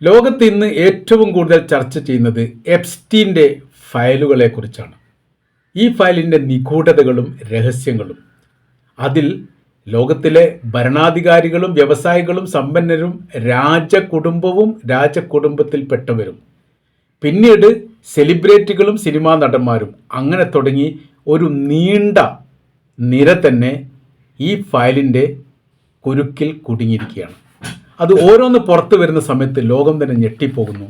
ലോകത്ത് ഇന്ന് ഏറ്റവും കൂടുതൽ ചർച്ച ചെയ്യുന്നത് എപ്സ്റ്റീൻ്റെ ഫയലുകളെക്കുറിച്ചാണ്. ഈ ഫയലിൻ്റെ നിഗൂഢതകളും രഹസ്യങ്ങളും. അതിൽ ലോകത്തിലെ ഭരണാധികാരികളും വ്യവസായികളും സമ്പന്നരും രാജകുടുംബത്തിൽപ്പെട്ടവരും പിന്നീട് സെലിബ്രിറ്റികളും സിനിമാ നടന്മാരും അങ്ങനെ തുടങ്ങി ഒരു നീണ്ട നിര തന്നെ ഈ ഫയലിൻ്റെ കുരുക്കിൽ കുടുങ്ങിയിരിക്കുകയാണ്. അത് ഓരോന്ന് പുറത്തു വരുന്ന സമയത്ത് ലോകം തന്നെ ഞെട്ടിപ്പോകുന്നു.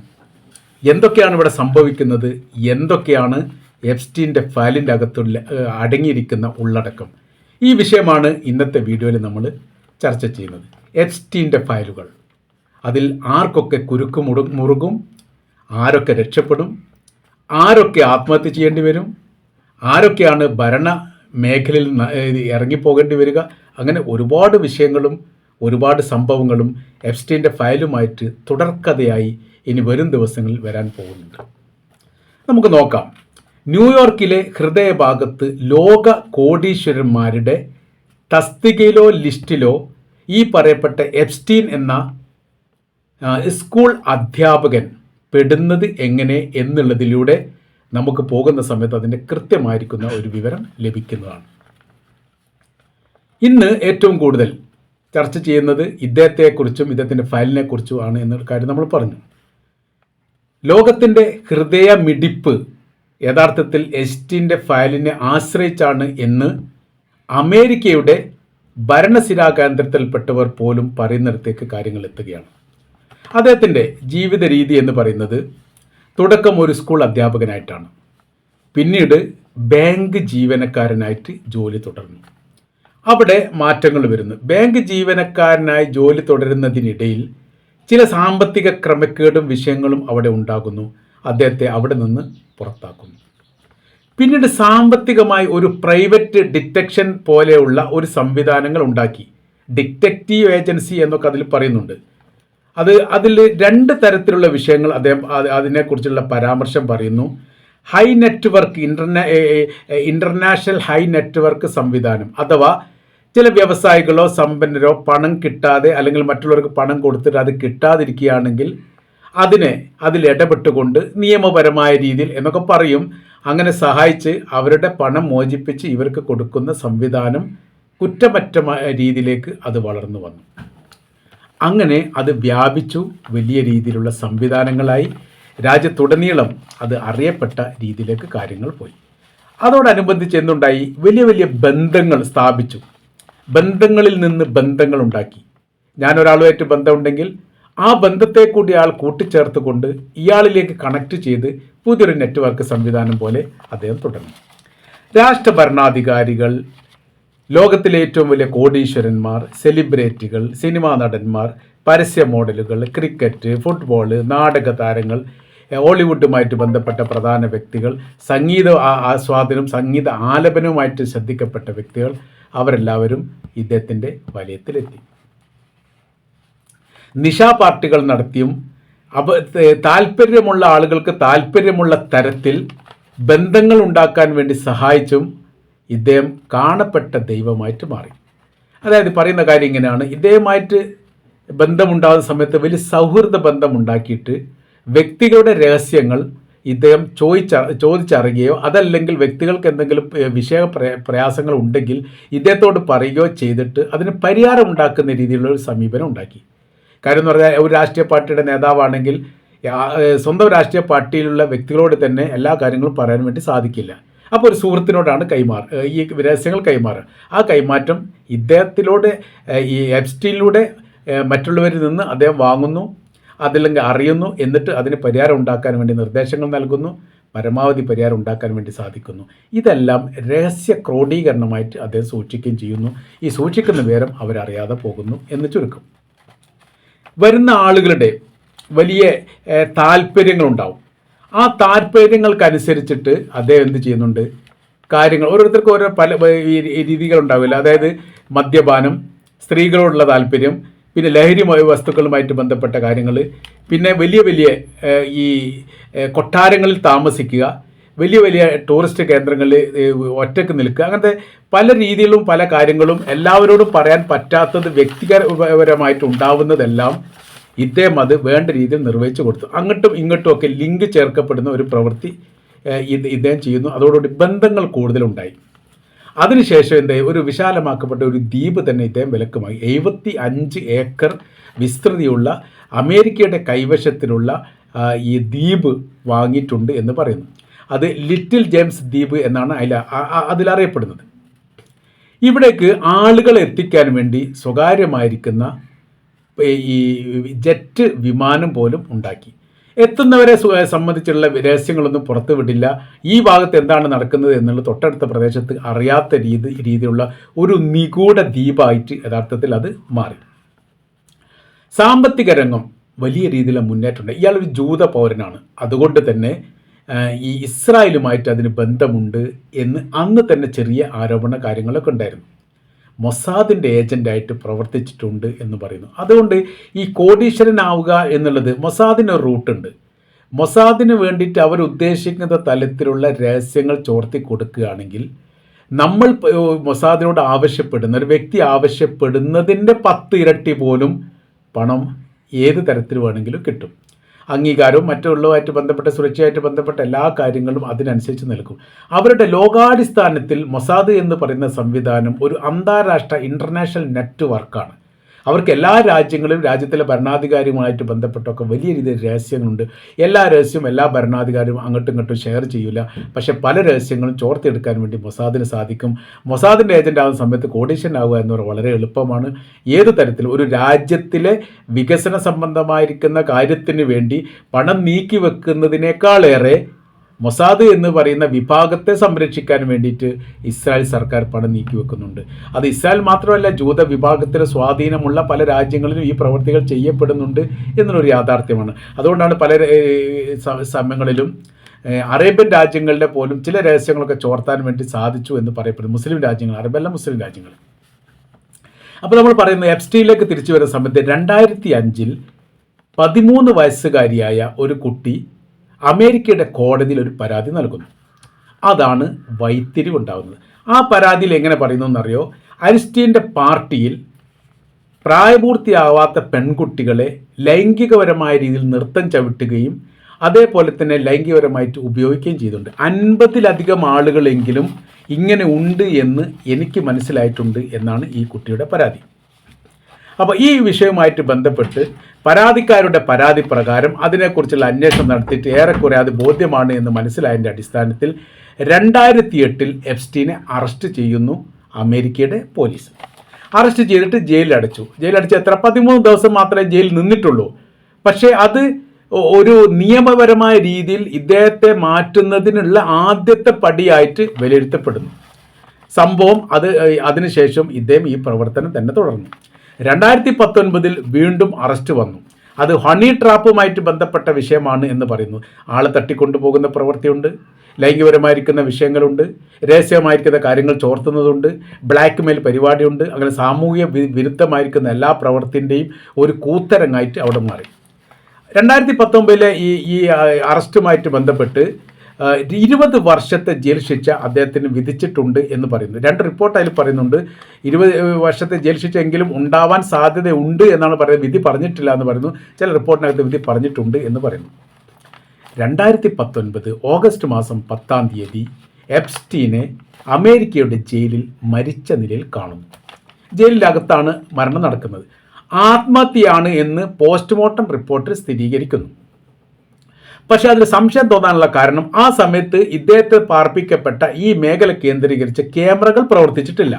എന്തൊക്കെയാണ് ഇവിടെ സംഭവിക്കുന്നത്, എന്തൊക്കെയാണ് എപ്സ്റ്റീൻ്റെ ഫയലിൻ്റെ അകത്തുള്ള അടങ്ങിയിരിക്കുന്ന ഉള്ളടക്കം, ഈ വിഷയമാണ് ഇന്നത്തെ വീഡിയോയിൽ നമ്മൾ ചർച്ച ചെയ്യുന്നത്. എപ്സ്റ്റീൻ്റെ ഫയലുകൾ, അതിൽ ആർക്കൊക്കെ കുരുക്ക് മുറുകും, ആരൊക്കെ രക്ഷപ്പെടും, ആരൊക്കെ ആത്മഹത്യ ചെയ്യേണ്ടി വരും, ആരൊക്കെയാണ് ഭരണ മേഖലയിൽ ഇറങ്ങിപ്പോകേണ്ടി വരിക, അങ്ങനെ ഒരുപാട് വിഷയങ്ങളും ഒരുപാട് സംഭവങ്ങളും എപ്സ്റ്റീൻ്റെ ഫയലുമായിട്ട് തുടർക്കഥയായി ഇനി വരും ദിവസങ്ങളിൽ വരാൻ പോകുന്നുണ്ട്. നമുക്ക് നോക്കാം. ന്യൂയോർക്കിലെ ഹൃദയഭാഗത്ത് ലോക കോടീശ്വരന്മാരുടെ തസ്തികയിലോ ലിസ്റ്റിലോ ഈ പറയപ്പെട്ട എപ്സ്റ്റീൻ എന്ന സ്കൂൾ അധ്യാപകൻ പെടുന്നത് എങ്ങനെ എന്നുള്ളതിലൂടെ നമുക്ക് പോകുന്ന സമയത്ത് അതിൻ്റെ കൃത്യമായിരിക്കുന്ന ഒരു വിവരം ലഭിക്കുന്നതാണ്. ഇന്ന് ഏറ്റവും കൂടുതൽ ചർച്ച ചെയ്യുന്നത് ഇദ്ദേഹത്തെക്കുറിച്ചും ഇദ്ദേഹത്തിൻ്റെ ഫയലിനെക്കുറിച്ചുമാണ് എന്നൊരു കാര്യം നമ്മൾ പറഞ്ഞു. ലോകത്തിൻ്റെ ഹൃദയമിടിപ്പ് യഥാർത്ഥത്തിൽ എപ്സ്റ്റീൻ്റെ ഫയലിനെ ആശ്രയിച്ചാണ് എന്ന് അമേരിക്കയുടെ ഭരണസിരാ കേന്ദ്രത്തിൽപ്പെട്ടവർ പോലും പറയുന്നിടത്തേക്ക് കാര്യങ്ങൾ എത്തുകയാണ്. അദ്ദേഹത്തിൻ്റെ ജീവിത രീതി എന്ന് പറയുന്നത് തുടക്കം ഒരു സ്കൂൾ അധ്യാപകനായിട്ടാണ്, പിന്നീട് ബാങ്ക് ജീവനക്കാരനായിട്ട് ജോലി തുടർന്നു. അവിടെ മാറ്റങ്ങൾ വരുന്നു. ബാങ്ക് ജീവനക്കാരനായി ജോലി തുടരുന്നതിനിടയിൽ ചില സാമ്പത്തിക ക്രമക്കേടും വിഷയങ്ങളും അവിടെ ഉണ്ടാകുന്നു. അദ്ദേഹത്തെ അവിടെ നിന്ന് പുറത്താക്കുന്നു. പിന്നീട് സാമ്പത്തികമായി ഒരു പ്രൈവറ്റ് ഡിറ്റക്ഷൻ പോലെയുള്ള ഒരു സംവിധാനങ്ങൾ ഉണ്ടാക്കി. ഡിറ്റക്റ്റീവ് ഏജൻസി എന്നൊക്കെ അതിൽ പറയുന്നുണ്ട്. അതിൽ രണ്ട് തരത്തിലുള്ള വിഷയങ്ങൾ അദ്ദേഹം അതിനെക്കുറിച്ചുള്ള പരാമർശം പറയുന്നു. High network international high network സംവിധാനം, അഥവാ ചില വ്യവസായികളോ സമ്പന്നരോ പണം കിട്ടാതെ അല്ലെങ്കിൽ മറ്റുള്ളവർക്ക് പണം കൊടുത്തിട്ട് അത് കിട്ടാതിരിക്കുകയാണെങ്കിൽ അതിൽ ഇടപെട്ടുകൊണ്ട് നിയമപരമായ രീതിയിൽ എന്നൊക്കെ പറയും, അങ്ങനെ സഹായിച്ച് അവരുടെ പണം മോചിപ്പിച്ച് ഇവർക്ക് കൊടുക്കുന്ന സംവിധാനം കുറ്റമറ്റ രീതിയിലേക്ക് അത് വളർന്നു വന്നു. അങ്ങനെ അത് വ്യാപിച്ചു, വലിയ രീതിയിലുള്ള സംവിധാനങ്ങളായി രാജ്യത്തുടനീളം അത് അറിയപ്പെട്ട രീതിയിലേക്ക് കാര്യങ്ങൾ പോയി. അതോടനുബന്ധിച്ച് എന്തുണ്ടായി, വലിയ വലിയ ബന്ധങ്ങൾ സ്ഥാപിച്ചു. ബന്ധങ്ങളിൽ നിന്ന് ബന്ധങ്ങൾ ഉണ്ടാക്കി. ഞാനൊരാളുമായിട്ട് ബന്ധമുണ്ടെങ്കിൽ ആ ബന്ധത്തെ കൂടി ആൾ കൂട്ടിച്ചേർത്തുകൊണ്ട് ഇയാളിലേക്ക് കണക്ട് ചെയ്ത് പുതിയൊരു നെറ്റ്വർക്ക് സംവിധാനം പോലെ അദ്ദേഹം തുടങ്ങി. രാഷ്ട്രഭരണാധികാരികൾ, ലോകത്തിലെ ഏറ്റവും വലിയ കോടീശ്വരന്മാർ, സെലിബ്രിറ്റികൾ, സിനിമാ നടന്മാർ, പരസ്യ മോഡലുകൾ, ക്രിക്കറ്റ്, ഫുട്ബോൾ, നാടക താരങ്ങൾ, ഹോളിവുഡുമായിട്ട് ബന്ധപ്പെട്ട പ്രധാന വ്യക്തികൾ, സംഗീത ആസ്വാദനം, സംഗീത ആലപനവുമായിട്ട് ശ്രദ്ധിക്കപ്പെട്ട വ്യക്തികൾ, അവരെല്ലാവരും ഇദ്ദേഹത്തിൻ്റെ വലയത്തിലെത്തി. നിശാ പാർട്ടികൾ നടത്തിയും താല്പര്യമുള്ള ആളുകൾക്ക് താല്പര്യമുള്ള തരത്തിൽ ബന്ധങ്ങൾ ഉണ്ടാക്കാൻ വേണ്ടി സഹായിച്ചും ഇദ്ദേഹം കാണപ്പെട്ട ദൈവമായിട്ട് മാറി. അതായത് പറയുന്ന കാര്യം ഇങ്ങനെയാണ്, ഇദ്ദേഹമായിട്ട് ബന്ധമുണ്ടാകുന്ന സമയത്ത് വലിയ സൗഹൃദ ബന്ധമുണ്ടാക്കിയിട്ട് വ്യക്തികളുടെ രഹസ്യങ്ങൾ ഇദ്ദേഹം ചോദിച്ചറിയുകയോ അതല്ലെങ്കിൽ വ്യക്തികൾക്ക് എന്തെങ്കിലും പ്രയാസങ്ങൾ ഉണ്ടെങ്കിൽ ഇദ്ദേഹത്തോട് പറയുകയോ ചെയ്തിട്ട് അതിന് പരിഹാരം ഉണ്ടാക്കുന്ന രീതിയിലുള്ള ഒരു സമീപനം ഉണ്ടാക്കി. കാര്യം എന്ന് പറഞ്ഞാൽ ഒരു രാഷ്ട്രീയ പാർട്ടിയുടെ നേതാവാണെങ്കിൽ സ്വന്തം രാഷ്ട്രീയ പാർട്ടിയിലുള്ള വ്യക്തികളോട് തന്നെ എല്ലാ കാര്യങ്ങളും പറയാൻ വേണ്ടി സാധിക്കില്ല. അപ്പോൾ ഒരു സുഹൃത്തിനോടാണ് ഈ രഹസ്യങ്ങൾ കൈമാറുക. ആ കൈമാറ്റം ഇദ്ദേഹത്തിലൂടെ ഈ എപ്സ്റ്റീനിലൂടെ മറ്റുള്ളവരിൽ നിന്ന് അദ്ദേഹം വാങ്ങുന്നു, അതല്ലെങ്കിൽ അറിയുന്നു, എന്നിട്ട് അതിന് പരിഹാരം ഉണ്ടാക്കാൻ വേണ്ടി നിർദ്ദേശങ്ങൾ നൽകുന്നു, പരമാവധി പരിഹാരം ഉണ്ടാക്കാൻ വേണ്ടി സാധിക്കുന്നു. ഇതെല്ലാം രഹസ്യ ക്രോഡീകരണമായിട്ട് അദ്ദേഹം സൂക്ഷിക്കുകയും ചെയ്യുന്നു. ഈ സൂക്ഷിക്കുന്ന വിവരം അവരറിയാതെ പോകുന്നു എന്ന് ചുരുക്കം. വരുന്ന ആളുകളുടെ വലിയ താല്പര്യങ്ങളുണ്ടാവും. ആ താല്പര്യങ്ങൾക്കനുസരിച്ചിട്ട് അദ്ദേഹം എന്ത് ചെയ്യുന്നുണ്ട്, കാര്യങ്ങൾ ഓരോരുത്തർക്കും ഓരോ പല രീതികളുണ്ടാവില്ല. അതായത് മദ്യപാനം, സ്ത്രീകളോടുള്ള താല്പര്യം, പിന്നെ ലഹരി വസ്തുക്കളുമായിട്ട് ബന്ധപ്പെട്ട കാര്യങ്ങൾ, പിന്നെ വലിയ വലിയ ഈ കൊട്ടാരങ്ങളിൽ താമസിക്കുക, വലിയ വലിയ ടൂറിസ്റ്റ് കേന്ദ്രങ്ങളിൽ ഒറ്റയ്ക്ക് നിൽക്കുക, അങ്ങനത്തെ പല രീതിയിലും പല കാര്യങ്ങളും എല്ലാവരോടും പറയാൻ പറ്റാത്തത് വ്യക്തിപരമായിട്ട് ഉണ്ടാവുന്നതെല്ലാം ഇദ്ദേഹം അത് വേണ്ട രീതിയിൽ നിർവഹിച്ചു കൊടുത്തു. അങ്ങോട്ടും ഇങ്ങോട്ടും ഒക്കെ ലിങ്ക് ചേർക്കപ്പെടുന്ന ഒരു പ്രവൃത്തി ഇദ്ദേഹം ചെയ്യുന്നു. അതോടുകൂടി ബന്ധങ്ങൾ കൂടുതലുണ്ടായി. അതിനുശേഷം എന്തായി, ഒരു വിശാലമാക്കപ്പെട്ട ഒരു ദ്വീപ് തന്നെ ഇദ്ദേഹം വിലക്കുമായി. 75 ഏക്കർ വിസ്തൃതിയുള്ള അമേരിക്കയുടെ കൈവശത്തിലുള്ള ഈ ദ്വീപ് വാങ്ങിയിട്ടുണ്ട് എന്ന് പറയുന്നു. അത് ലിറ്റിൽ ജെയിംസ് ദ്വീപ് എന്നാണ് അതിലറിയപ്പെടുന്നത്. ഇവിടേക്ക് ആളുകളെ എത്തിക്കാൻ വേണ്ടി സ്വകാര്യമായിരിക്കുന്ന ഈ ജെറ്റ് വിമാനം പോലും ഉണ്ടാക്കി. എത്തുന്നവരെ സംബന്ധിച്ചുള്ള രഹസ്യങ്ങളൊന്നും പുറത്തു വിടില്ല. ഈ ഭാഗത്ത് എന്താണ് നടക്കുന്നത് എന്നുള്ളത് തൊട്ടടുത്ത പ്രദേശത്ത് അറിയാത്ത രീതിയിലുള്ള ഒരു നിഗൂഢ ദ്വീപായിട്ട് യഥാർത്ഥത്തിൽ അത് മാറി. സാമ്പത്തിക രംഗം വലിയ രീതിയിലുള്ള മുന്നേറ്റമുണ്ട്. ഇയാളൊരു ജൂത പൗരനാണ്. അതുകൊണ്ട് തന്നെ ഈ ഇസ്രായേലുമായിട്ട് അതിന് ബന്ധമുണ്ട് എന്ന് അന്ന് തന്നെ ചെറിയ ആരോപണ കാര്യങ്ങളൊക്കെ ഉണ്ടായിരുന്നു. മൊസാദിൻ്റെ ഏജൻ്റായിട്ട് പ്രവർത്തിച്ചിട്ടുണ്ട് എന്ന് പറയുന്നു. അതുകൊണ്ട് ഈ കോടീശ്വരനാവുക എന്നുള്ളത് മൊസാദിന് റൂട്ടുണ്ട്. മൊസാദിന് വേണ്ടിയിട്ട് അവർ ഉദ്ദേശിക്കുന്ന തലത്തിലുള്ള രഹസ്യങ്ങൾ ചോർത്തി കൊടുക്കുകയാണെങ്കിൽ നമ്മൾ മൊസാദിനോട് ആവശ്യപ്പെടുന്ന ഒരു വ്യക്തി ആവശ്യപ്പെടുന്നതിൻ്റെ 10 ഇരട്ടി പോലും പണം ഏത് തരത്തിൽ വേണമെങ്കിലും കിട്ടും. അംഗീകാരവും മറ്റുള്ളതുമായിട്ട് ബന്ധപ്പെട്ട സുരക്ഷയായിട്ട് ബന്ധപ്പെട്ട എല്ലാ കാര്യങ്ങളും അതിനനുസരിച്ച് നിൽക്കും. അവരുടെ ലോകാടിസ്ഥാനത്തിൽ മൊസാദ് എന്ന് പറയുന്ന സംവിധാനം ഒരു അന്താരാഷ്ട്ര ഇൻ്റർനാഷണൽ നെറ്റ്വർക്കാണ്. അവർക്ക് എല്ലാ രാജ്യങ്ങളും രാജ്യത്തിലെ ഭരണാധികാരിയുമായിട്ട് ബന്ധപ്പെട്ടൊക്കെ വലിയ രീതിയിൽ രഹസ്യങ്ങളുണ്ട്. എല്ലാ രഹസ്യവും എല്ലാ ഭരണാധികാരിയും അങ്ങോട്ടും ഇങ്ങോട്ടും ഷെയർ ചെയ്യില്ല. പക്ഷേ പല രഹസ്യങ്ങളും ചോർത്തിയെടുക്കാൻ വേണ്ടി മൊസാദിന് സാധിക്കും. മൊസാദിൻ്റെ ഏജൻ്റ് ആകുന്ന സമയത്ത് കോടീശ്വരനാവുക എന്ന് വളരെ എളുപ്പമാണ്. ഏത് തരത്തിൽ ഒരു രാജ്യത്തിലെ വികസന സംബന്ധമായിരിക്കുന്ന കാര്യത്തിന് വേണ്ടി പണം നീക്കി വെക്കുന്നതിനേക്കാളേറെ മൊസാദ് എന്ന് പറയുന്ന വിഭാഗത്തെ സംരക്ഷിക്കാൻ വേണ്ടിയിട്ട് ഇസ്രായേൽ സർക്കാർ പണം നീക്കി വെക്കുന്നുണ്ട്. അത് ഇസ്രായേൽ മാത്രമല്ല, ജൂത വിഭാഗത്തിലെ സ്വാധീനമുള്ള പല രാജ്യങ്ങളിലും ഈ പ്രവൃത്തികൾ ചെയ്യപ്പെടുന്നുണ്ട് എന്നുള്ളൊരു യാഥാർത്ഥ്യമാണ്. അതുകൊണ്ടാണ് പല സമയങ്ങളിലും അറേബ്യൻ രാജ്യങ്ങളുടെ പോലും ചില രഹസ്യങ്ങളൊക്കെ ചോർത്താൻ വേണ്ടി സാധിച്ചു എന്ന് പറയപ്പെടുന്നു. മുസ്ലിം രാജ്യങ്ങൾ, അറബല്ല മുസ്ലിം രാജ്യങ്ങൾ. അപ്പോൾ നമ്മൾ പറയുന്നത് എപ്സ്റ്റീനിലേക്ക് തിരിച്ചു വരുന്ന സമയത്ത് 2005 13 വയസ്സുകാരിയായ ഒരു കുട്ടി അമേരിക്കയുടെ കോടതിയിൽ ഒരു പരാതി നൽകുന്നു. അതാണ് വഴിത്തിരിവുണ്ടാകുന്നത്. ആ പരാതിയിൽ എങ്ങനെ പറയുന്നു എന്നറിയോ? ഐൻസ്റ്റീൻ്റെ പാർട്ടിയിൽ പ്രായപൂർത്തിയാവാത്ത പെൺകുട്ടികളെ ലൈംഗികപരമായ രീതിയിൽ നൃത്തം ചവിട്ടുകയും അതേപോലെ തന്നെ ലൈംഗികപരമായിട്ട് ഉപയോഗിക്കുകയും ചെയ്തിട്ടുണ്ട്. 50-ലധികം ആളുകളെങ്കിലും ഇങ്ങനെ ഉണ്ട് എന്ന് എനിക്ക് മനസ്സിലായിട്ടുണ്ട് എന്നാണ് ഈ കുട്ടിയുടെ പരാതി. അപ്പോൾ ഈ വിഷയവുമായിട്ട് ബന്ധപ്പെട്ട് പരാതിക്കാരുടെ പരാതി പ്രകാരം അതിനെക്കുറിച്ചുള്ള അന്വേഷണം നടത്തിയിട്ട് ഏറെക്കുറെ അത് ബോധ്യമാണ് എന്ന് മനസ്സിലായതിൻ്റെ അടിസ്ഥാനത്തിൽ 2008 എപ്സ്റ്റീനെ അറസ്റ്റ് ചെയ്യുന്നു അമേരിക്കയുടെ പോലീസ്. അറസ്റ്റ് ചെയ്തിട്ട് ജയിലിലടച്ചു. എത്ര 13 ദിവസം മാത്രമേ ജയിലിൽ നിന്നിട്ടുള്ളൂ. പക്ഷേ അത് ഒരു നിയമപരമായ രീതിയിൽ ഇദ്ദേഹത്തെ മാറ്റുന്നതിനുള്ള ആദ്യത്തെ പടിയായിട്ട് വിലയിരുത്തപ്പെടുന്നു. സംഭവം അതിനുശേഷം ഇദ്ദേഹം ഈ പ്രവർത്തനം തന്നെ തുടർന്നു. 2019 വീണ്ടും അറസ്റ്റ് വന്നു. അത് ഹണി ട്രാപ്പുമായിട്ട് ബന്ധപ്പെട്ട വിഷയമാണ് എന്ന് പറയുന്നു. ആളെ തട്ടിക്കൊണ്ടുപോകുന്ന പ്രവൃത്തിയുണ്ട്, ലൈംഗികപരമായിരിക്കുന്ന വിഷയങ്ങളുണ്ട്, രഹസ്യമായിരിക്കുന്ന കാര്യങ്ങൾ ചോർത്തുന്നതുണ്ട്, ബ്ലാക്ക് മെയിൽ പരിപാടിയുണ്ട്. അങ്ങനെ സാമൂഹ്യ വിരുദ്ധമായിരിക്കുന്ന എല്ലാ പ്രവൃത്തിൻ്റെയും ഒരു കൂത്തരങ്ങായിട്ട് അവിടെ മാറി. 2019 ഈ അറസ്റ്റുമായിട്ട് ബന്ധപ്പെട്ട് 20 വർഷത്തെ ജയിൽ ശിക്ഷ അദ്ദേഹത്തിന് വിധിച്ചിട്ടുണ്ട് എന്ന് പറയുന്നു. 2 റിപ്പോർട്ട് അതിൽ പറയുന്നുണ്ട്. 20 വർഷത്തെ ജയിൽ ശിക്ഷ എങ്കിലും ഉണ്ടാവാൻ സാധ്യതയുണ്ട് എന്നാണ് പറയുന്നത്. വിധി പറഞ്ഞിട്ടില്ല എന്ന് പറയുന്നു. ചില റിപ്പോർട്ടിനകത്ത് വിധി പറഞ്ഞിട്ടുണ്ട് എന്ന് പറയുന്നു. 2019 ഓഗസ്റ്റ് മാസം 10-ാം തീയതി എപ്സ്റ്റീനെ അമേരിക്കയുടെ ജയിലിൽ മരിച്ച നിലയിൽ കാണുന്നു. ജയിലിനകത്താണ് മരണം നടക്കുന്നത്. ആത്മഹത്യയാണ് എന്ന് പോസ്റ്റ്മോർട്ടം റിപ്പോർട്ടിൽ സ്ഥിരീകരിക്കുന്നു. പക്ഷെ അതിൽ സംശയം തോന്നാനുള്ള കാരണം ആ സമയത്ത് ഇദ്ദേഹത്തെ പാർപ്പിക്കപ്പെട്ട ഈ മേഖല കേന്ദ്രീകരിച്ച് ക്യാമറകൾ പ്രവർത്തിച്ചിട്ടില്ല.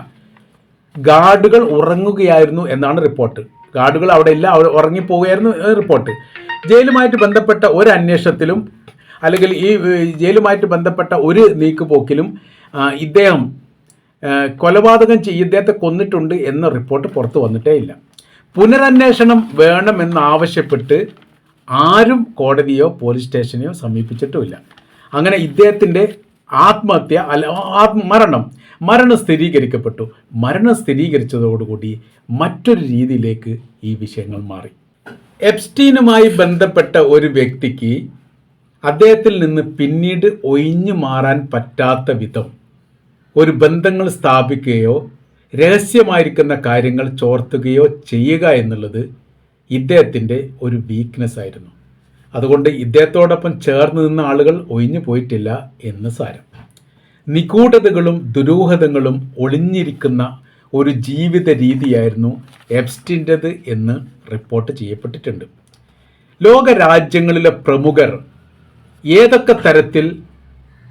ഗാർഡുകൾ ഉറങ്ങുകയായിരുന്നു എന്നാണ് റിപ്പോർട്ട്. ഗാർഡുകൾ അവിടെ ഇല്ല, ഉറങ്ങിപ്പോവുകയായിരുന്നു റിപ്പോർട്ട്. ജയിലുമായിട്ട് ബന്ധപ്പെട്ട ഒരു അന്വേഷണത്തിലും അല്ലെങ്കിൽ ഈ ജയിലുമായിട്ട് ബന്ധപ്പെട്ട ഒരു നീക്കുപോക്കിലും ഇദ്ദേഹം കൊലപാതകം ഇദ്ദേഹത്തെ കൊന്നിട്ടുണ്ട് എന്ന റിപ്പോർട്ട് പുറത്തു വന്നിട്ടേ ഇല്ല. പുനരന്വേഷണം വേണമെന്നാവശ്യപ്പെട്ട് ആരും കോടതിയോ പോലീസ് സ്റ്റേഷനെയോ സമീപിച്ചിട്ടുമില്ല. അങ്ങനെ ഇദ്ദേഹത്തിൻ്റെ മരണം സ്ഥിരീകരിക്കപ്പെട്ടു. മരണം സ്ഥിരീകരിച്ചതോടുകൂടി മറ്റൊരു രീതിയിലേക്ക് ഈ വിഷയങ്ങൾ മാറി. എപ്സ്റ്റീനുമായി ബന്ധപ്പെട്ട ഒരു വ്യക്തിക്ക് അദ്ദേഹത്തിൽ നിന്ന് പിന്നീട് ഒഴിഞ്ഞു മാറാൻ പറ്റാത്ത വിധം ഒരു ബന്ധങ്ങൾ സ്ഥാപിക്കുകയോ രഹസ്യമായിരിക്കുന്ന കാര്യങ്ങൾ ചോർത്തുകയോ ചെയ്യുക എന്നുള്ളത് ഇദ്ദേഹത്തിൻ്റെ ഒരു വീക്ക്നെസ് ആയിരുന്നു. അതുകൊണ്ട് ഇദ്ദേഹത്തോടൊപ്പം ചേർന്ന് നിന്ന ആളുകൾ ഒഴിഞ്ഞു പോയിട്ടില്ല എന്ന് സാരം. നിഗൂഢതകളും ദുരൂഹതകളും ഒളിഞ്ഞിരിക്കുന്ന ഒരു ജീവിത രീതിയായിരുന്നു എപ്സ്റ്റീൻ്റെത് എന്ന് റിപ്പോർട്ട് ചെയ്യപ്പെട്ടിട്ടുണ്ട്. ലോക രാജ്യങ്ങളിലെ പ്രമുഖർ ഏതൊക്കെ തരത്തിൽ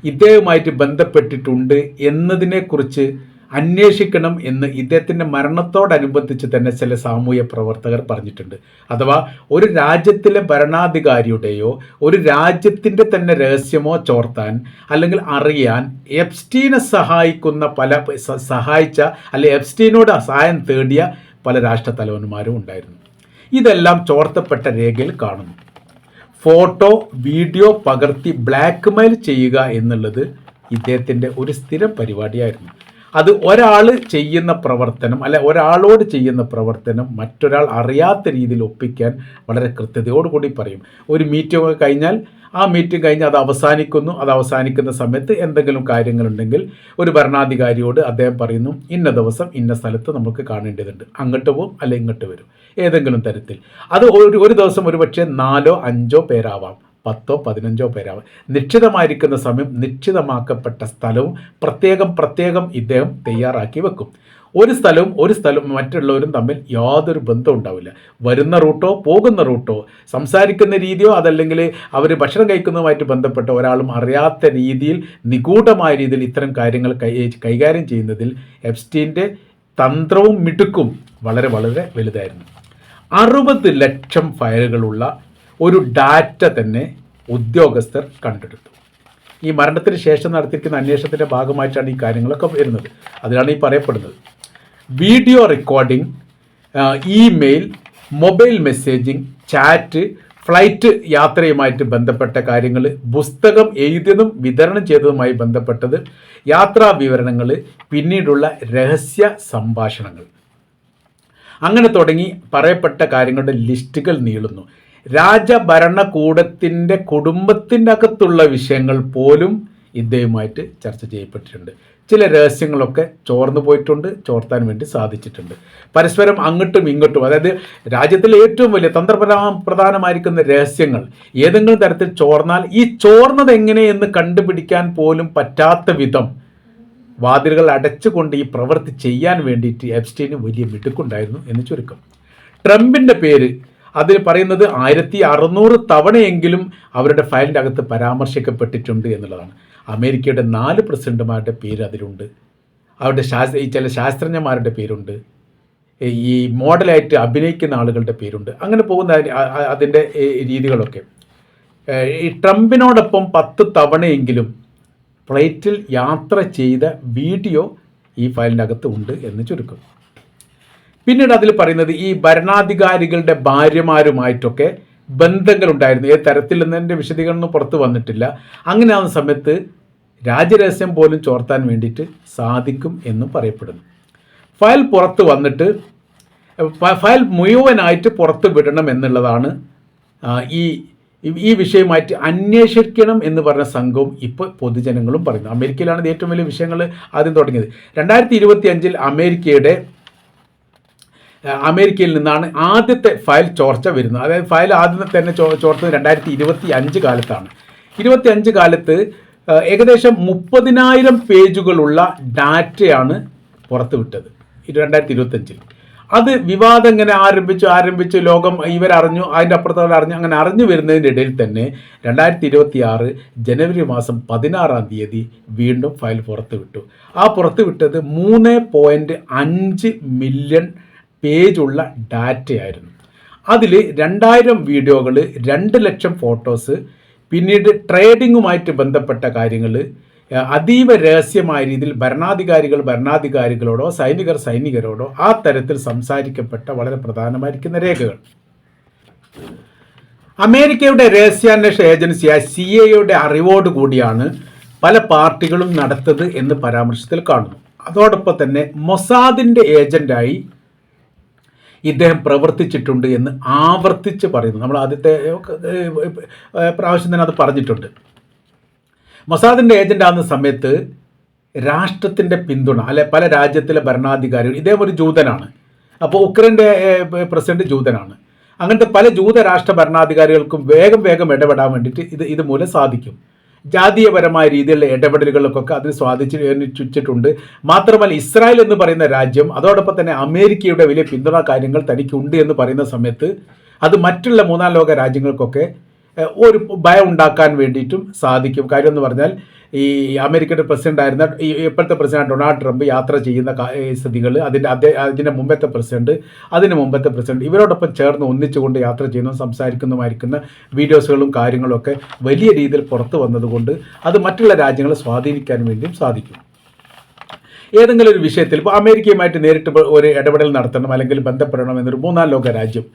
ഇദ്ദേഹവുമായിട്ട് ബന്ധപ്പെട്ടിട്ടുണ്ട് എന്നതിനെക്കുറിച്ച് അന്വേഷിക്കണം എന്ന് ഇദ്ദേഹത്തിൻ്റെ മരണത്തോടനുബന്ധിച്ച് തന്നെ ചില സാമൂഹ്യ പ്രവർത്തകർ പറഞ്ഞിട്ടുണ്ട്. അഥവാ ഒരു രാജ്യത്തിലെ ഭരണാധികാരിയുടെയോ ഒരു രാജ്യത്തിൻ്റെ തന്നെ രഹസ്യമോ ചോർത്താൻ അല്ലെങ്കിൽ അറിയാൻ എപ്സ്റ്റീനെ സഹായിക്കുന്ന സഹായിച്ച അല്ലെങ്കിൽ എപ്സ്റ്റീനോട് സഹായം തേടിയ പല രാഷ്ട്രത്തലവന്മാരും ഉണ്ടായിരുന്നു. ഇതെല്ലാം ചോർത്തപ്പെട്ട രേഖയിൽ കാണുന്നു. ഫോട്ടോ വീഡിയോ പകർത്തി ബ്ലാക്ക്മെയിൽ ചെയ്യുക എന്നുള്ളത് ഇദ്ദേഹത്തിൻ്റെ ഒരു സ്ഥിരം പരിപാടിയായിരുന്നു. അത് ഒരാൾ ചെയ്യുന്ന പ്രവർത്തനം ഒരാളോട് ചെയ്യുന്ന പ്രവർത്തനം മറ്റൊരാൾ അറിയാത്ത രീതിയിൽ ഒപ്പിക്കാൻ വളരെ കൃത്യതയോടുകൂടി പറയും. ഒരു മീറ്റിംഗ് കഴിഞ്ഞാൽ ആ മീറ്റിംഗ് കഴിഞ്ഞ് അത് അവസാനിക്കുന്ന സമയത്ത് എന്തെങ്കിലും കാര്യങ്ങളുണ്ടെങ്കിൽ ഒരു ഭരണാധികാരിയോട് അദ്ദേഹം പറയുന്നു, ഇന്ന ദിവസം ഇന്ന സ്ഥലത്ത് നമുക്ക് കാണേണ്ടതുണ്ട്, അങ്ങോട്ട് പോകും അല്ലെ ഇങ്ങോട്ട് വരും, ഏതെങ്കിലും തരത്തിൽ. അത് ഒരു ദിവസം ഒരുപക്ഷെ 4 or 5 പേരാവാം, 10 or 15 പേരാവാം. നിശ്ചിതമായിരിക്കുന്ന സമയം നിശ്ചിതമാക്കപ്പെട്ട സ്ഥലവും പ്രത്യേകം ഇദ്ദേഹം തയ്യാറാക്കി വെക്കും. ഒരു സ്ഥലവും മറ്റുള്ളവരും തമ്മിൽ യാതൊരു ബന്ധവും ഉണ്ടാവില്ല. വരുന്ന റൂട്ടോ പോകുന്ന റൂട്ടോ സംസാരിക്കുന്ന രീതിയോ അതല്ലെങ്കിൽ അവർ ഭക്ഷണം കഴിക്കുന്നതുമായിട്ട് ബന്ധപ്പെട്ട ഒരാളും അറിയാത്ത രീതിയിൽ നിഗൂഢമായ രീതിയിൽ ഇത്തരം കാര്യങ്ങൾ കൈകാര്യം ചെയ്യുന്നതിൽ എപ്സ്റ്റീൻ്റെ തന്ത്രവും മിടുക്കും വളരെ വളരെ വലുതായിരുന്നു. 60 ലക്ഷം ഫയലുകളുള്ള ഒരു ഡാറ്റ തന്നെ ഉദ്യോഗസ്ഥർ കണ്ടെടുത്തു. ഈ മരണത്തിന് ശേഷം നടത്തിയിരിക്കുന്ന അന്വേഷണത്തിൻ്റെ ഭാഗമായിട്ടാണ് ഈ കാര്യങ്ങളൊക്കെ വരുന്നത്. അതിലാണ് ഈ പറയപ്പെടുന്നത്. Video recording, email, mobile messaging, chat, flight യാത്രയുമായിട്ട് ബന്ധപ്പെട്ട കാര്യങ്ങൾ, പുസ്തകം എഴുതിയതും വിതരണം ചെയ്തതുമായി ബന്ധപ്പെട്ടത്, യാത്രാ വിവരണങ്ങൾ, പിന്നീടുള്ള രഹസ്യ സംഭാഷണങ്ങൾ, അങ്ങനെ തുടങ്ങി പറയപ്പെട്ട കാര്യങ്ങളുടെ ലിസ്റ്റുകൾ നീളുന്നു. രാജഭരണകൂടത്തിൻ്റെ കുടുംബത്തിൻ്റെ അകത്തുള്ള വിഷയങ്ങൾ പോലും ഇദ്ദേഹവുമായിട്ട് ചർച്ച ചെയ്യപ്പെട്ടിട്ടുണ്ട്. ചില രഹസ്യങ്ങളൊക്കെ ചോർന്നു പോയിട്ടുണ്ട്, ചോർത്താൻ വേണ്ടി സാധിച്ചിട്ടുണ്ട്. പരസ്പരം അങ്ങോട്ടും ഇങ്ങോട്ടും, അതായത് രാജ്യത്തിലെ ഏറ്റവും വലിയ തന്ത്രപ്രധാനമായിരിക്കുന്ന രഹസ്യങ്ങൾ ഏതെങ്കിലും തരത്തിൽ ചോർന്നാൽ ഈ ചോർന്നത് എങ്ങനെയെന്ന് കണ്ടുപിടിക്കാൻ പോലും പറ്റാത്ത വിധം വാതിലുകൾ അടച്ചുകൊണ്ട് ഈ പ്രവൃത്തി ചെയ്യാൻ വേണ്ടിയിട്ട് എപ്സ്റ്റീന് വലിയ മിടുക്കുണ്ടായിരുന്നു എന്ന് ചുരുക്കം. ട്രംപിൻ്റെ പേര് അതിൽ പറയുന്നത് 1600 തവണയെങ്കിലും അവരുടെ ഫയലിൻ്റെ അകത്ത് പരാമർശിക്കപ്പെട്ടിട്ടുണ്ട് എന്നുള്ളതാണ്. അമേരിക്കയുടെ 4 പ്രസിഡന്റുമാരുടെ പേര് അതിലുണ്ട്. അവരുടെ ചില ശാസ്ത്രജ്ഞന്മാരുടെ പേരുണ്ട്. ഈ മോഡലായിട്ട് അഭിനയിക്കുന്ന ആളുകളുടെ പേരുണ്ട്. അങ്ങനെ പോകുന്ന അതിൻ്റെ രീതികളൊക്കെ. ഈ ട്രംപിനോടൊപ്പം 10 തവണയെങ്കിലും ഫ്ലൈറ്റിൽ യാത്ര ചെയ്ത വീഡിയോ ഈ ഫയലിൻ്റെ അകത്ത് ഉണ്ട് എന്ന് ചുരുക്കം. പിന്നീട് അതിൽ പറയുന്നത് ഈ ഭരണാധികാരികളുടെ ഭാര്യമാരുമായിട്ടൊക്കെ ബന്ധങ്ങളുണ്ടായിരുന്നു. ഏത് തരത്തിൽ എന്നതിൻ്റെ വിശദീകരണം പുറത്ത് വന്നിട്ടില്ല. അങ്ങനെ ആവുന്ന സമയത്ത് രാജ്യരഹസ്യം പോലും ചോർത്താൻ വേണ്ടിയിട്ട് സാധിക്കും എന്നും പറയപ്പെടുന്നു. ഫയൽ പുറത്ത് വന്നിട്ട് ഫയൽ മുഴുവനായിട്ട് പുറത്ത് വിടണം എന്നുള്ളതാണ് ഈ വിഷയമായിട്ട് അന്വേഷിക്കണം എന്ന് പറഞ്ഞ സംഘവും ഇപ്പോൾ പൊതുജനങ്ങളും പറയുന്നു. അമേരിക്കയിലാണ് ഏറ്റവും വലിയ വിഷയങ്ങൾ ആദ്യം തുടങ്ങിയത്. 2025 അമേരിക്കയിൽ നിന്നാണ് ആദ്യത്തെ ഫയൽ ചോർച്ച വരുന്നത്. അതായത് ഫയൽ ആദ്യം തന്നെ ചോർത്തത് 2025 കാലത്താണ്. 25 കാലത്ത് ഏകദേശം 30,000 പേജുകളുള്ള ഡാറ്റയാണ് പുറത്ത് വിട്ടത് 2025. അത് വിവാദം ഇങ്ങനെ ആരംഭിച്ചു ലോകം ഇവരറിഞ്ഞു, അതിൻ്റെ അപ്പുറത്തവർ അറിഞ്ഞു. അങ്ങനെ അറിഞ്ഞു വരുന്നതിൻ്റെ ഇടയിൽ തന്നെ 2026 ജനുവരി മാസം 16 വീണ്ടും ഫയൽ പുറത്ത് വിട്ടു. ആ പുറത്ത് വിട്ടത് 3.5 മില്യൺ പേജുള്ള ഡാറ്റയായിരുന്നു. അതിൽ 2000 വീഡിയോകൾ, 2 ലക്ഷം ഫോട്ടോസ്, പിന്നീട് ട്രേഡിങ്ങുമായിട്ട് ബന്ധപ്പെട്ട കാര്യങ്ങൾ, അതീവ രഹസ്യമായ രീതിയിൽ ഭരണാധികാരികളോടോ സൈനികരോടോ ആ തരത്തിൽ സംസാരിക്കപ്പെട്ട വളരെ പ്രധാനമായിരിക്കുന്ന രേഖകൾ. അമേരിക്കയുടെ രഹസ്യാന്വേഷണ ഏജൻസിയായ CIA അറിവോടുകൂടിയാണ് പല പാർട്ടികളും നടത്തത് എന്ന് പരാമർശത്തിൽ കാണുന്നു. അതോടൊപ്പം തന്നെ മൊസാദിൻ്റെ ഏജന്റായി ഇദ്ദേഹം പ്രവർത്തിച്ചിട്ടുണ്ട് എന്ന് ആവർത്തിച്ച് പറയുന്നു. നമ്മൾ ആദ്യത്തെ പ്രാവശ്യം തന്നെ അത് പറഞ്ഞിട്ടുണ്ട്. മൊസാദിൻ്റെ ഏജൻ്റ് ആകുന്ന സമയത്ത് രാഷ്ട്രത്തിൻ്റെ പിന്തുണ പല രാജ്യത്തിലെ ഭരണാധികാരികൾ, ഇദ്ദേഹം ഒരു ജൂതനാണ്. അപ്പോൾ ഉക്രൈൻ്റെ പ്രസിഡന്റ് ജൂതനാണ്. അങ്ങനത്തെ പല ജൂതരാഷ്ട്ര ഭരണാധികാരികൾക്കും വേഗം ഇടപെടാൻ വേണ്ടിയിട്ട് ഇത് മൂലം സാധിക്കും. ജാതീയപരമായ രീതിയിലുള്ള ഇടപെടലുകൾക്കൊക്കെ അതിന് സ്വാധീനിച്ചിട്ടുണ്ട്. മാത്രമല്ല ഇസ്രായേൽ എന്ന് പറയുന്ന രാജ്യം, അതോടൊപ്പം തന്നെ അമേരിക്കയുടെ വലിയ പിന്തുണ കാര്യങ്ങൾ തനിക്കുണ്ട് എന്ന് പറയുന്ന സമയത്ത് അത് മറ്റുള്ള മൂന്നാം ലോക രാജ്യങ്ങൾക്കൊക്കെ ഒരു ഭയം ഉണ്ടാക്കാൻ വേണ്ടിയിട്ടും സാധിക്കും. കാര്യം എന്ന് പറഞ്ഞാൽ ഈ അമേരിക്കയുടെ പ്രസിഡന്റ് ആയിരുന്ന ഇപ്പോഴത്തെ പ്രസിഡന്റ് ഡൊണാൾഡ് ട്രംപ് യാത്ര ചെയ്യുന്ന സ്ഥിതികൾ, അതിൻ്റെ മുമ്പത്തെ പ്രസിഡന്റ്, അതിന് മുമ്പത്തെ പ്രസിഡന്റ് ഇവരോടൊപ്പം ചേർന്ന് ഒന്നിച്ചുകൊണ്ട് യാത്ര ചെയ്യുന്നതും സംസാരിക്കുന്നതുമായിരിക്കുന്ന വീഡിയോസുകളും കാര്യങ്ങളൊക്കെ വലിയ രീതിയിൽ പുറത്തു വന്നതുകൊണ്ട് അത് മറ്റുള്ള രാജ്യങ്ങളെ സ്വാധീനിക്കാൻ വേണ്ടിയും സാധിക്കും. ഏതെങ്കിലും ഒരു വിഷയത്തിൽ ഇപ്പോൾ അമേരിക്കയുമായിട്ട് നേരിട്ട് ഒരു ഇടപെടൽ നടത്തണം അല്ലെങ്കിൽ ബന്ധപ്പെടണം എന്നൊരു മൂന്നാം ലോക രാജ്യം,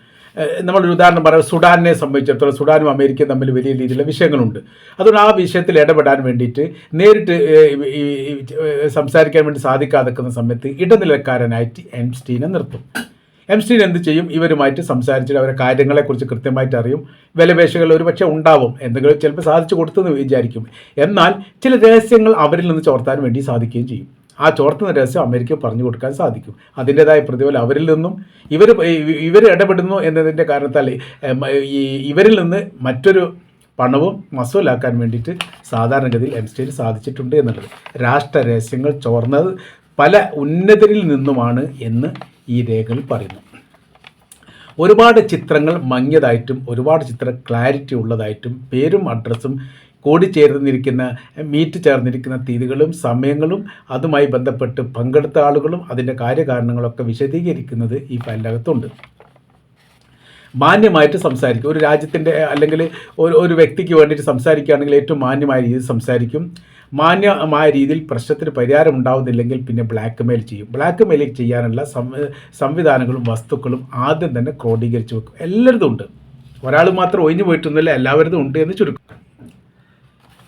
നമ്മളൊരു ഉദാഹരണം പറയാം, സുഡാനെ സംബന്ധിച്ചിടത്തോളം സുഡാനും അമേരിക്കയും തമ്മിൽ വലിയ രീതിയിലുള്ള വിഷയങ്ങളുണ്ട്. അതുകൊണ്ട് ആ വിഷയത്തിൽ ഇടപെടാൻ വേണ്ടിയിട്ട് നേരിട്ട് സംസാരിക്കാൻ വേണ്ടി സാധിക്കാതെക്കുന്ന സമയത്ത് ഇടനിലക്കാരനായിട്ട് എംസ്റ്റീനെ നിർത്തും. എംസ്റ്റീൻ എന്ത് ചെയ്യും? ഇവരുമായിട്ട് സംസാരിച്ചിട്ട് അവരെ കാര്യങ്ങളെക്കുറിച്ച് കൃത്യമായിട്ട് അറിയും. വിലപേശകൾ ഒരു പക്ഷേ ഉണ്ടാവും, എന്തെങ്കിലും ചിലപ്പോൾ സാധിച്ചു കൊടുത്തെന്ന് വിചാരിക്കും. എന്നാൽ ചില രഹസ്യങ്ങൾ അവരിൽ നിന്ന് ചോർത്താൻ വേണ്ടി സാധിക്കുകയും ചെയ്യും. ആ ചോർത്തുന്ന രഹസ്യം അമേരിക്ക പറഞ്ഞു കൊടുക്കാൻ സാധിക്കും. അതിൻ്റെതായ പ്രതിഫലം അവരിൽ നിന്നും ഇവർ ഇടപെടുന്നു എന്നതിൻ്റെ കാരണത്താൽ ഇവരിൽ നിന്ന് മറ്റൊരു പണവും വസൂലാക്കാൻ വേണ്ടിയിട്ട് സാധാരണഗതിയിൽ എംസ്റ്റീന് സാധിച്ചിട്ടുണ്ട് എന്നുള്ളത്. രാഷ്ട്ര രഹസ്യങ്ങൾ ചോർന്നത് പല ഉന്നതരിൽ നിന്നുമാണ് എന്ന് ഈ രേഖകൾ പറയുന്നു. ഒരുപാട് ചിത്രങ്ങൾ മങ്ങിയതായിട്ടും ഒരുപാട് ചിത്രം ക്ലാരിറ്റി ഉള്ളതായിട്ടും പേരും അഡ്രസ്സും മീറ്റ് ചേർന്നിരിക്കുന്ന തീയതികളും സമയങ്ങളും അതുമായി ബന്ധപ്പെട്ട് പങ്കെടുത്ത ആളുകളും അതിൻ്റെ കാര്യകാരണങ്ങളൊക്കെ വിശദീകരിക്കുന്നത് ഈ ഫയലിനകത്തുണ്ട്. മാന്യമായിട്ട് സംസാരിക്കും. ഒരു രാജ്യത്തിൻ്റെ അല്ലെങ്കിൽ ഒരു വ്യക്തിക്ക് വേണ്ടിയിട്ട് സംസാരിക്കുകയാണെങ്കിൽ ഏറ്റവും മാന്യമായ രീതിയിൽ സംസാരിക്കും. മാന്യമായ രീതിയിൽ പ്രശ്നത്തിന് പരിഹാരം ഉണ്ടാവുന്നില്ലെങ്കിൽ പിന്നെ ബ്ലാക്ക് മെയിൽ ചെയ്യും. ബ്ലാക്ക് മെയിൽ ചെയ്യാനുള്ള സംവിധാനങ്ങളും വസ്തുക്കളും ആദ്യം തന്നെ ക്രോഡീകരിച്ച് വെക്കും. എല്ലാവരും ഉണ്ട്, ഒരാൾ മാത്രം ഒഴിഞ്ഞു പോയിട്ടൊന്നുമില്ല, എല്ലാവരും ഉണ്ട് എന്ന് ചുരുക്കം.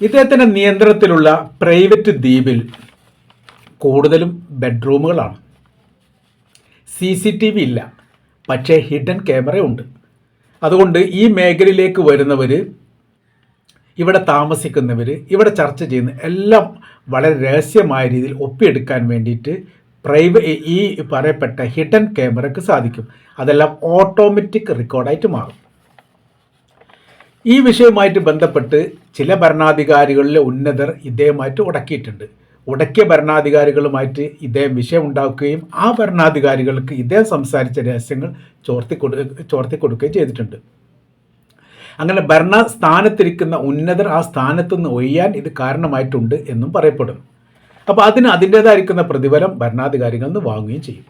ഇദ്ദേഹത്തിൻ്റെ നിയന്ത്രണത്തിലുള്ള പ്രൈവറ്റ് ദ്വീപിൽ കൂടുതലും ബെഡ്റൂമുകളാണ്. CCTV ഇല്ല, പക്ഷേ ഹിഡൻ ക്യാമറ ഉണ്ട്. അതുകൊണ്ട് ഈ മേഖലയിലേക്ക് വരുന്നവർ, ഇവിടെ താമസിക്കുന്നവർ, ഇവിടെ ചർച്ച ചെയ്യുന്ന എല്ലാം വളരെ രഹസ്യമായ രീതിയിൽ ഒപ്പിയെടുക്കാൻ വേണ്ടിയിട്ട് ഈ പറയപ്പെട്ട ഹിഡൻ ക്യാമറയ്ക്ക് സാധിക്കും. അതെല്ലാം ഓട്ടോമാറ്റിക് റെക്കോർഡായിട്ട് മാറും. ഈ വിഷയവുമായിട്ട് ബന്ധപ്പെട്ട് ചില ഭരണാധികാരികളിലെ ഉന്നതർ ഇദ്ദേഹമായിട്ട് ഉടക്കിയിട്ടുണ്ട്. ഉടക്കിയ ഭരണാധികാരികളുമായിട്ട് ഇദ്ദേഹം വിഷയം ഉണ്ടാക്കുകയും ആ ഭരണാധികാരികൾക്ക് ഇദ്ദേഹം സംസാരിച്ച രഹസ്യങ്ങൾ ചോർത്തി കൊടുക്കുകയും ചെയ്തിട്ടുണ്ട്. അങ്ങനെ ഭരണസ്ഥാനത്തിരിക്കുന്ന ഉന്നതർ ആ സ്ഥാനത്തു നിന്ന് ഒഴിയാൻ ഇത് കാരണമായിട്ടുണ്ട് എന്നും പറയപ്പെടുന്നു. അപ്പോൾ അതിൻ്റേതായിരിക്കുന്ന പ്രതിഫലം ഭരണാധികാരികളിൽ നിന്ന് വാങ്ങുകയും ചെയ്യും.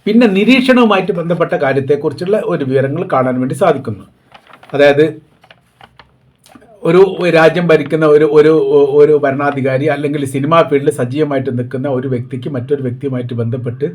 പിന്നെ നിരീക്ഷണവുമായിട്ട് ബന്ധപ്പെട്ട കാര്യത്തെക്കുറിച്ചുള്ള ഒരു വിവരങ്ങൾ കാണാൻ വേണ്ടി സാധിക്കുന്നു. അതായത് ഒരു രാജ്യം ഭരിക്കുന്ന ഒരു ഭരണാധികാരി അല്ലെങ്കിൽ സിനിമാ ഫീൽഡിൽ സജീവമായിട്ട് നിൽക്കുന്ന ഒരു വ്യക്തിക്ക് മറ്റൊരു വ്യക്തിയുമായിട്ട് ബന്ധപ്പെട്ട്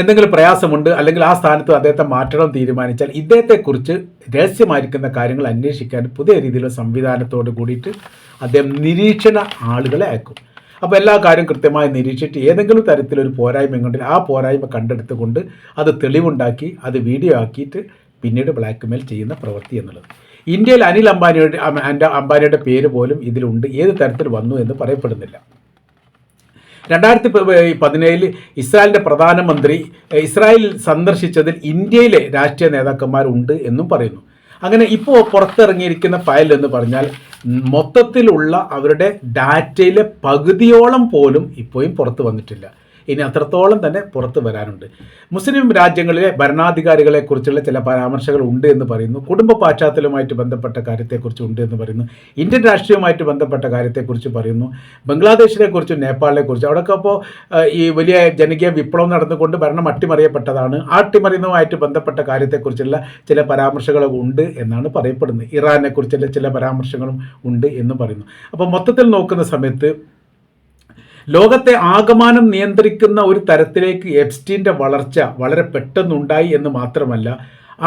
എന്തെങ്കിലും പ്രയാസമുണ്ട് അല്ലെങ്കിൽ ആ സ്ഥാനത്ത് അദ്ദേഹത്തെ മാറ്റണം തീരുമാനിച്ചാൽ ഇദ്ദേഹത്തെക്കുറിച്ച് രഹസ്യമായിരിക്കുന്ന കാര്യങ്ങൾ അന്വേഷിക്കാൻ പുതിയ രീതിയിലുള്ള സംവിധാനത്തോട് കൂടിയിട്ട് അദ്ദേഹം നിരീക്ഷണ ആളുകളെ അയക്കും. അപ്പോൾ എല്ലാ കാര്യം കൃത്യമായി നിരീക്ഷിച്ചിട്ട് ഏതെങ്കിലും തരത്തിലൊരു പോരായ്മ ഉണ്ടെങ്കിൽ ആ പോരായ്മ കണ്ടെടുത്തുകൊണ്ട് അത് തെളിവുണ്ടാക്കി അത് വീഡിയോ ആക്കിയിട്ട് പിന്നീട് ബ്ലാക്ക് മെയിൽ ചെയ്യുന്ന പ്രവൃത്തി എന്നുള്ളത്. ഇന്ത്യയിൽ അനിൽ അംബാനിയുടെ പേര് പോലും ഇതിലുണ്ട്. ഏത് തരത്തിൽ വന്നു എന്ന് പറയപ്പെടുന്നില്ല. 2017 ഇസ്രായേലിൻ്റെ പ്രധാനമന്ത്രി ഇസ്രായേൽ സന്ദർശിച്ചതിൽ ഇന്ത്യയിലെ രാഷ്ട്രീയ നേതാക്കന്മാരുണ്ട് എന്നും പറയുന്നു. അങ്ങനെ ഇപ്പോൾ പുറത്തിറങ്ങിയിരിക്കുന്ന ഫയൽ എന്ന് പറഞ്ഞാൽ മൊത്തത്തിലുള്ള അവരുടെ ഡാറ്റയിലെ പകുതിയോളം പോലും ഇപ്പോഴും പുറത്തു വന്നിട്ടില്ല. ഇനി അത്രത്തോളം തന്നെ പുറത്തു വരാനുണ്ട്. മുസ്ലിം രാജ്യങ്ങളിലെ ഭരണാധികാരികളെക്കുറിച്ചുള്ള ചില പരാമർശങ്ങൾ ഉണ്ട് എന്ന് പറയുന്നു. കുടുംബ പാശ്ചാത്തലവുമായിട്ട് ബന്ധപ്പെട്ട കാര്യത്തെക്കുറിച്ച് ഉണ്ട് എന്ന് പറയുന്നു. ഇന്ത്യൻ രാഷ്ട്രീയവുമായിട്ട് ബന്ധപ്പെട്ട കാര്യത്തെക്കുറിച്ച് പറയുന്നു. ബംഗ്ലാദേശിനെക്കുറിച്ചും നേപ്പാളിനെക്കുറിച്ചും അവിടെയൊക്കെ അപ്പോൾ ഈ വലിയ ജനകീയ വിപ്ലവം നടന്നുകൊണ്ട് ഭരണം അട്ടിമറിയപ്പെട്ടതാണ്. ആ അട്ടിമറിയുന്നതുമായിട്ട് ബന്ധപ്പെട്ട കാര്യത്തെക്കുറിച്ചുള്ള ചില പരാമർശങ്ങളും ഉണ്ട് എന്നാണ് പറയപ്പെടുന്നത്. ഇറാനെക്കുറിച്ചുള്ള ചില പരാമർശങ്ങളും ഉണ്ട് എന്ന് പറയുന്നു. അപ്പോൾ മൊത്തത്തിൽ നോക്കുന്ന സമയത്ത് ലോകത്തെ ആകമാനം നിയന്ത്രിക്കുന്ന ഒരു തരത്തിലേക്ക് എപ്സ്റ്റീൻ്റെ വളർച്ച വളരെ പെട്ടെന്നുണ്ടായി എന്ന് മാത്രമല്ല,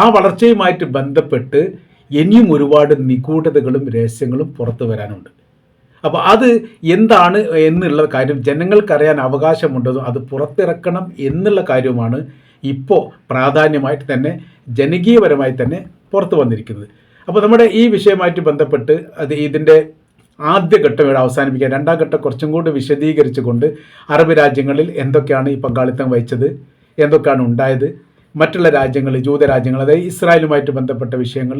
ആ വളർച്ചയുമായിട്ട് ബന്ധപ്പെട്ട് ഇനിയും ഒരുപാട് നിഗൂഢതകളും രഹസ്യങ്ങളും പുറത്തു വരാനുണ്ട്. അപ്പോൾ അത് എന്താണ് എന്നുള്ള കാര്യം ജനങ്ങൾക്കറിയാൻ അവകാശമുണ്ടതും അത് പുറത്തിറക്കണം എന്നുള്ള കാര്യവുമാണ് ഇപ്പോൾ പ്രാധാന്യമായിട്ട് തന്നെ ജനകീയപരമായി തന്നെ പുറത്തു വന്നിരിക്കുന്നത്. അപ്പോൾ നമ്മുടെ ഈ വിഷയമായിട്ട് ബന്ധപ്പെട്ട് ഇതിൻ്റെ ആദ്യഘട്ടം ഇവിടെ അവസാനിപ്പിക്കാൻ രണ്ടാം ഘട്ടം കുറച്ചും കൂടി വിശദീകരിച്ചുകൊണ്ട് അറബ് രാജ്യങ്ങളിൽ എന്തൊക്കെയാണ് ഈ പങ്കാളിത്തം വഹിച്ചത്, എന്തൊക്കെയാണ് ഉണ്ടായത്, മറ്റുള്ള രാജ്യങ്ങൾ, ജൂതരാജ്യങ്ങൾ, അതായത് ഇസ്രായേലുമായിട്ട് ബന്ധപ്പെട്ട വിഷയങ്ങൾ,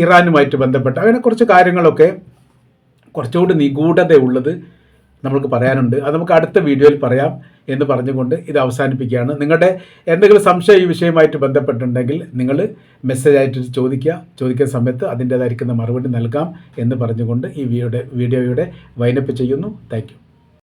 ഇറാനുമായിട്ട് ബന്ധപ്പെട്ട അങ്ങനെ കുറച്ച് കാര്യങ്ങളൊക്കെ കുറച്ചുകൂടി നിഗൂഢതയുള്ളത് നമുക്ക് പറയാനുണ്ട്. അത് നമുക്ക് അടുത്ത വീഡിയോയിൽ പറയാം എന്ന് പറഞ്ഞുകൊണ്ട് ഇത് അവസാനിപ്പിക്കുകയാണ്. നിങ്ങളുടെ എന്തെങ്കിലും സംശയം ഈ വിഷയമായിട്ട് ബന്ധപ്പെട്ടുണ്ടെങ്കിൽ നിങ്ങൾ മെസ്സേജായിട്ട് ചോദിക്കുന്ന സമയത്ത് അതിൻ്റേതായിരിക്കുന്ന മറുപടി നൽകാം എന്ന് പറഞ്ഞുകൊണ്ട് ഈ വീഡിയോയുടെ വൈൻഡപ്പ് ചെയ്യുന്നു. Thank you.